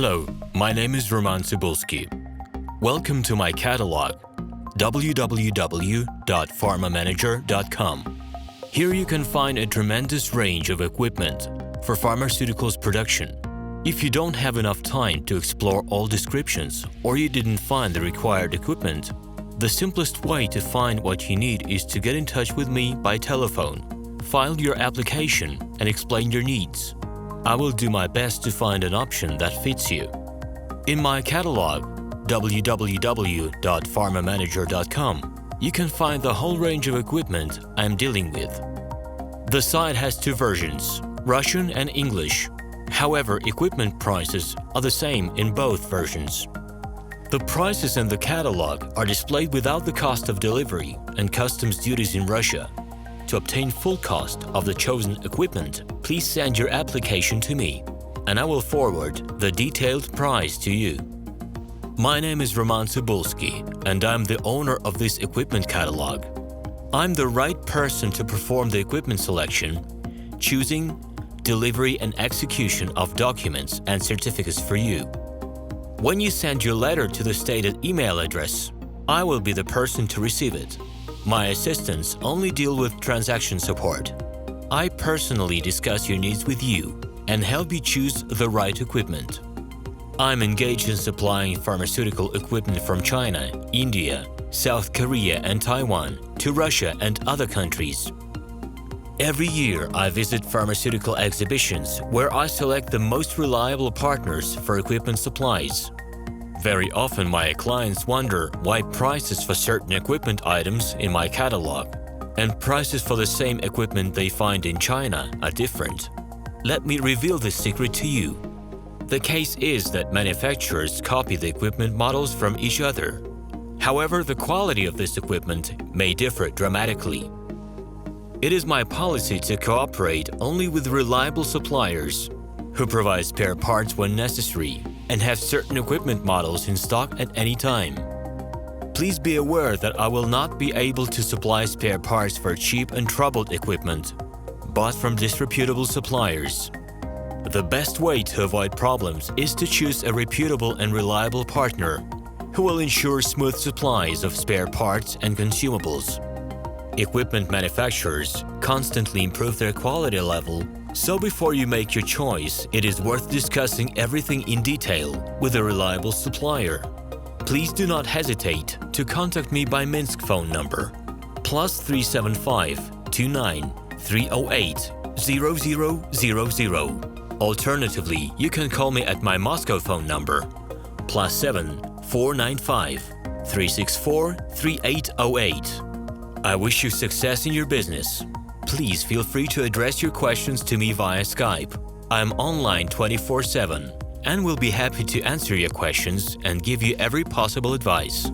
Hello, my name is RomanTsibulsky. Welcome to my catalog, www.pharmamanager.com. Here you can find a tremendous range of equipment for pharmaceuticals production. If you don't have enough time to explore all descriptions or you didn't find the required equipment, the simplest way to find what you need is to get in touch with me by telephone, file your application, and explain your needs. I will do my best to find an option that fits you. In my catalog, www.pharmamanager.com, you can find the whole range of equipment I am dealing with. The site has two versions, Russian and English. However, equipment prices are the same in both versions. The prices in the catalog are displayed without the cost of delivery and customs duties in Russia. To obtain full cost of the chosen equipment, please send your application to me, and I will forward the detailed price to you. My name is RomanTsibulsky, and I'm the owner of this equipment catalog. I'm the right person to perform the equipment selection, choosing, delivery and execution of documents and certificates for you. When you send your letter to the stated email address, I will be the person to receive it. My assistants only deal with transaction support. I personally discuss your needs with you and help you choose the right equipment. I'm engaged in supplying pharmaceutical equipment from China, India, South Korea and Taiwan to Russia and other countries. Every year, I visit pharmaceutical exhibitions where I select the most reliable partners for equipment supplies. Very often, my clients wonder why prices for certain equipment items in my catalog and prices for the same equipment they find in China are different. Let me reveal this secret to you. The case is that manufacturers copy the equipment models from each other. However, the quality of this equipment may differ dramatically. It is my policy to cooperate only with reliable suppliers who provide spare parts when necessary and have certain equipment models in stock at any time. Please be aware that I will not be able to supply spare parts for cheap and troubled equipment bought from disreputable suppliers. The best way to avoid problems is to choose a reputable and reliable partner who will ensure smooth supplies of spare parts and consumables. Equipment manufacturers constantly improve their quality level, so before you make your choice, it is worth discussing everything in detail with a reliable supplier. Please do not hesitate to contact me by Minsk phone number +375 29 308 0000. Alternatively, you can call me at my Moscow phone number +7 495 364 3808. I wish you success in your business. Please feel free to address your questions to me via Skype. I'm online 24/7 and will be happy to answer your questions and give you every possible advice.